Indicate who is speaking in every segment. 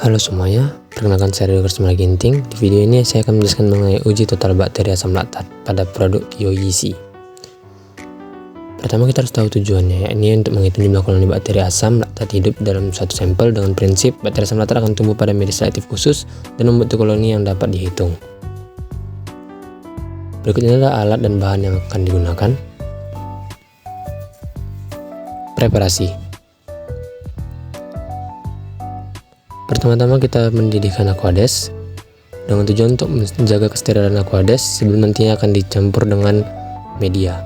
Speaker 1: Halo semuanya, perkenalkan saya Dr. Semala Ginting. Di video ini saya akan menjelaskan mengenai uji total bakteri asam laktat pada produk Yoyizi. Pertama kita harus tahu tujuannya, yakni untuk menghitung jumlah koloni bakteri asam laktat hidup dalam suatu sampel dengan prinsip bakteri asam laktat akan tumbuh pada media selektif khusus dan membentuk koloni yang dapat dihitung. Berikutnya adalah alat dan bahan yang akan digunakan. Preparasi. Pertama-tama kita mendidihkan Aquades dengan tujuan untuk menjaga kesterilan Aquades sebelum nantinya akan dicampur dengan media.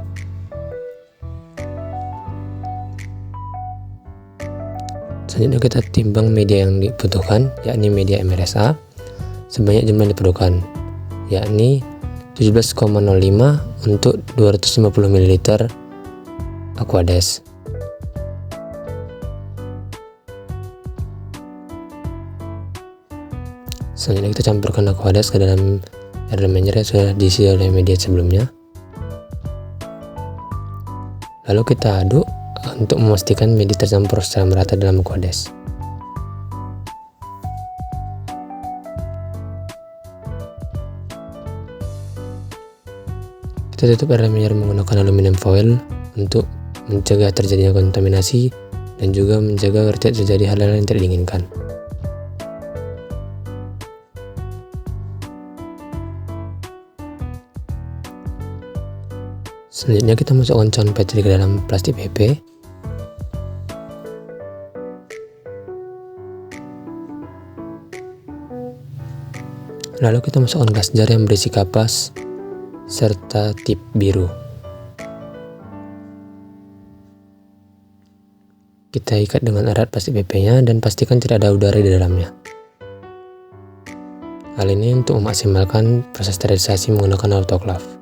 Speaker 1: Selanjutnya kita timbang media yang dibutuhkan, yakni media MRSA sebanyak jumlah yang diperlukan, yakni 17,05 untuk 250 ml Aquades. Selanjutnya kita campurkan Aquades ke dalam air menyer yang sudah diisi oleh media sebelumnya. Lalu kita aduk untuk memastikan media tercampur secara merata dalam Aquades. Kita tutup air menyer menggunakan aluminium foil untuk mencegah terjadinya kontaminasi dan juga menjaga agar tidak terjadi hal-hal yang tidak diinginkan. Selanjutnya kita masukkan cawan Petri ke dalam plastik PP. Lalu kita masukkan gas jar yang berisi kapas serta tip biru. Kita ikat dengan erat plastik PP-nya dan pastikan tidak ada udara di dalamnya. Hal ini untuk memaksimalkan proses sterilisasi menggunakan autoclave.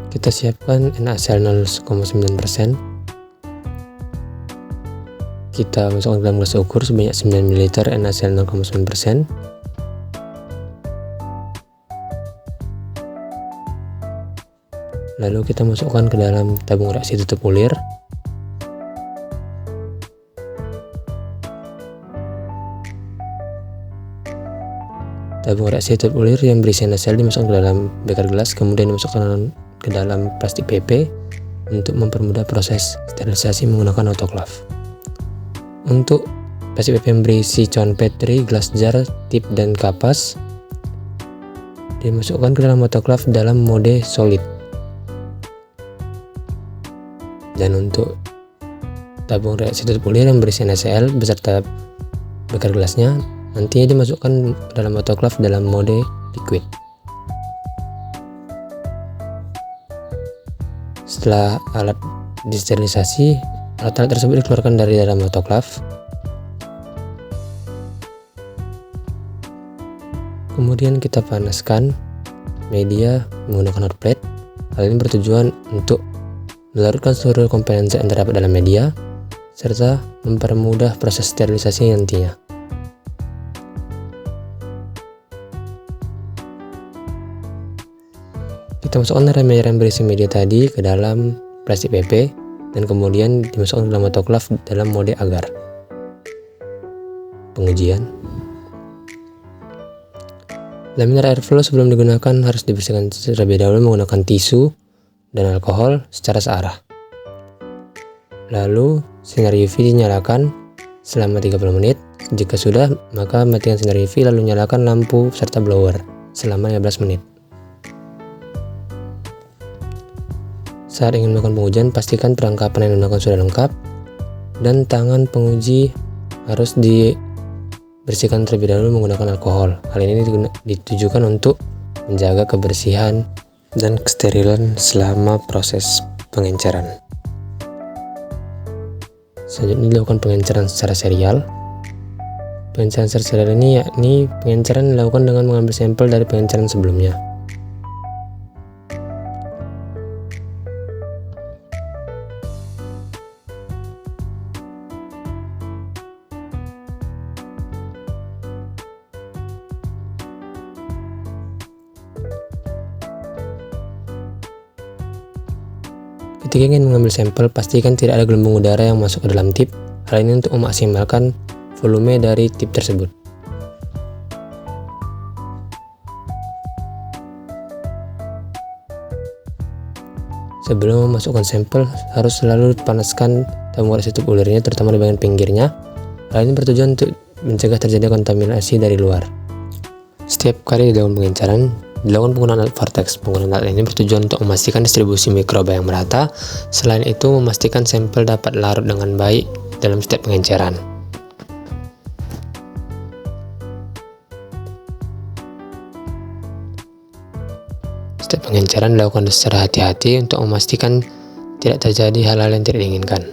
Speaker 1: Kita siapkan NaCl 0,9%. Kita masukkan dalam gelas ukur sebanyak 9 ml NaCl 0,9%. Lalu kita masukkan ke dalam tabung reaksi tutup ulir. Tabung reaksi tutup ulir yang berisi NaCl dimasukkan ke dalam beker gelas, kemudian dimasukkan ke dalam plastik PP untuk mempermudah proses sterilisasi menggunakan autoclave. Untuk plastik PP yang berisi cawan Petri, gelas jar, tip, dan kapas dimasukkan ke dalam autoclave dalam mode solid. Dan untuk tabung reaksi tutup ulir yang berisi NaCl beserta beker gelasnya nantinya dimasukkan ke dalam autoclave dalam mode liquid. Setelah alat disterilisasi, alat-alat tersebut dikeluarkan dari dalam autoclave. Kemudian kita panaskan media menggunakan hot plate. Hal ini bertujuan untuk melarutkan seluruh komponen zat yang terdapat dalam media serta mempermudah proses sterilisasi nantinya. Kita masukkan air menyer yang berisi media tadi ke dalam plastik PP dan kemudian dimasukkan ke dalam autoclave dalam mode agar. Pengujian. Laminar airflow sebelum digunakan harus dibersihkan terlebih dahulu menggunakan tisu dan alkohol secara searah. Lalu sinar UV dinyalakan selama 30 menit. Jika sudah, maka matikan sinar UV lalu nyalakan lampu serta blower selama 15 menit. Saat ingin melakukan pengujian, pastikan perlengkapan yang digunakan sudah lengkap dan tangan penguji harus dibersihkan terlebih dahulu menggunakan alkohol. Hal ini ditujukan untuk menjaga kebersihan dan kesterilan selama proses pengenceran. Selanjutnya dilakukan pengenceran secara serial. Pengenceran secara serial ini yakni pengenceran dilakukan dengan mengambil sampel dari pengenceran sebelumnya. Ketika ingin mengambil sampel, pastikan tidak ada gelembung udara yang masuk ke dalam tip. Hal ini untuk memaksimalkan volume dari tip tersebut. Sebelum memasukkan sampel, harus selalu panaskan tabung resistor ulirnya, terutama di bagian pinggirnya. Hal ini bertujuan untuk mencegah terjadi kontaminasi dari luar. Setiap kali dilakukan pengenceran, dilakukan penggunaan alat vortex. Penggunaan alat ini bertujuan untuk memastikan distribusi mikroba yang merata. Selain itu, memastikan sampel dapat larut dengan baik dalam setiap pengenceran. Setiap pengenceran dilakukan secara hati-hati untuk memastikan tidak terjadi hal-hal yang tidak diinginkan.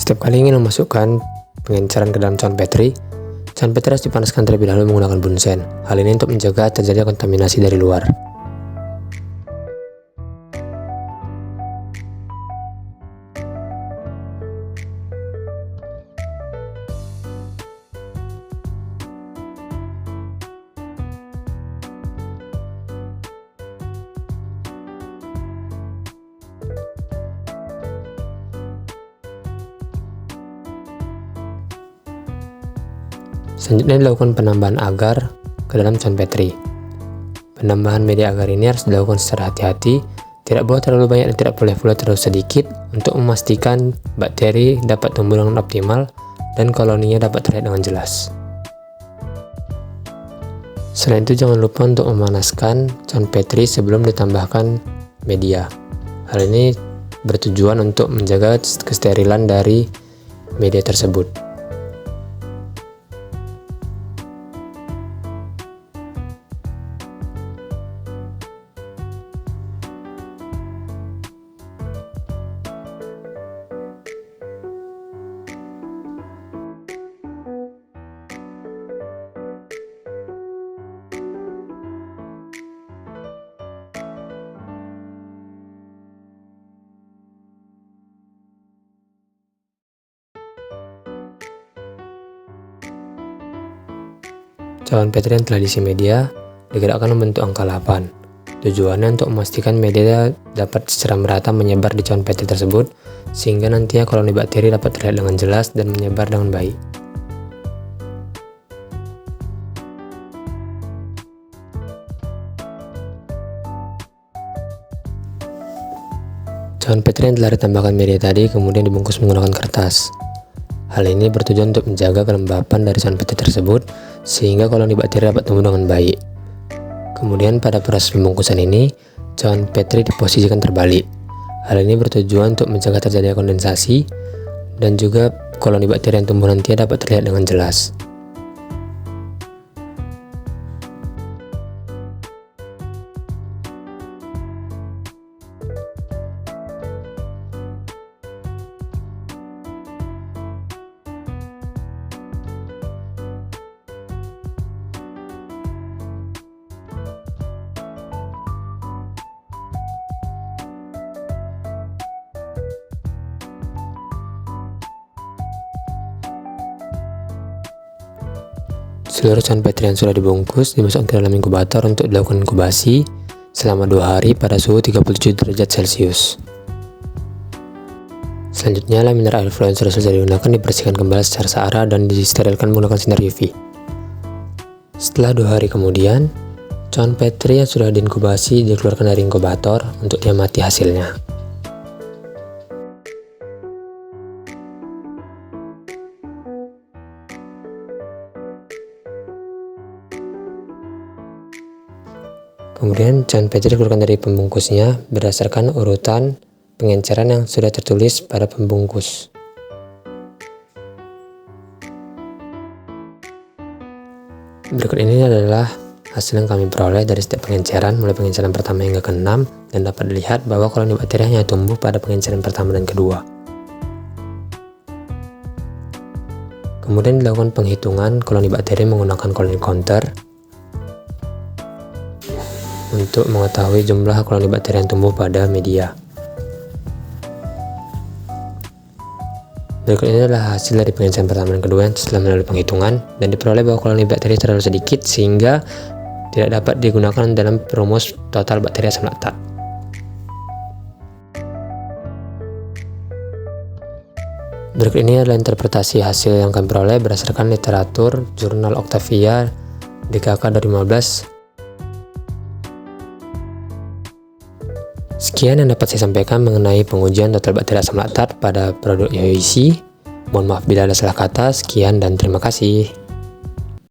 Speaker 1: Setiap kali ingin memasukkan pengenceran ke dalam cawan Petri harus dipanaskan terlebih dahulu menggunakan bunsen. Hal ini untuk menjaga terjadi kontaminasi dari luar. Selanjutnya dilakukan penambahan agar ke dalam cawan Petri. Penambahan media agar ini harus dilakukan secara hati-hati, tidak boleh terlalu banyak dan tidak boleh pula terlalu sedikit untuk memastikan bakteri dapat tumbuh dengan optimal dan koloninya dapat terlihat dengan jelas. Selain itu, jangan lupa untuk memanaskan cawan Petri sebelum ditambahkan media. Hal ini bertujuan untuk menjaga kesterilan dari media tersebut. Cawan Petri yang telah diisi media digerakkan membentuk angka 8. Tujuannya untuk memastikan media dapat secara merata menyebar di cawan Petri tersebut, sehingga nantinya koloni bakteri dapat terlihat dengan jelas dan menyebar dengan baik. Cawan Petri yang telah ditambahkan media tadi kemudian dibungkus menggunakan kertas. Hal ini bertujuan untuk menjaga kelembapan dari cawan Petri tersebut, sehingga koloni bakteri dapat tumbuh dengan baik. Kemudian pada proses pembungkusan ini, cawan Petri diposisikan terbalik. Hal ini bertujuan untuk mencegah terjadinya kondensasi, dan juga koloni bakteri yang tumbuh nantinya dapat terlihat dengan jelas. Seluruh cawan Petri yang sudah dibungkus dimasukkan ke dalam inkubator untuk dilakukan inkubasi selama 2 hari pada suhu 37 derajat Celcius. Selanjutnya, laminar airflow yang sudah selesai digunakan dibersihkan kembali secara searah dan disterilkan menggunakan sinar UV. Setelah 2 hari kemudian, cawan Petri yang sudah diinkubasi dikeluarkan dari inkubator untuk diamati hasilnya. Kemudian cawan Petri dikeluarkan dari pembungkusnya berdasarkan urutan pengenceran yang sudah tertulis pada pembungkus. Berikut ini adalah hasil yang kami peroleh dari setiap pengenceran, mulai pengenceran pertama hingga ke-6, dan dapat dilihat bahwa koloni bakteri hanya tumbuh pada pengenceran pertama dan kedua. Kemudian dilakukan penghitungan koloni bakteri menggunakan koloni counter untuk mengetahui jumlah koloni bakteri yang tumbuh pada media. Berikut ini adalah hasil dari pengenceran pertama dan kedua yang setelah melalui penghitungan, dan diperoleh bahwa koloni bakteri terlalu sedikit sehingga tidak dapat digunakan dalam perumus total bakteri asam laktat. Berikut ini adalah interpretasi hasil yang kami peroleh berdasarkan literatur jurnal Octavia DKK 2015. Sekian yang dapat saya sampaikan mengenai pengujian total bakteri asam laktat pada produk Yoishi. Mohon maaf bila ada salah kata. Sekian dan terima kasih.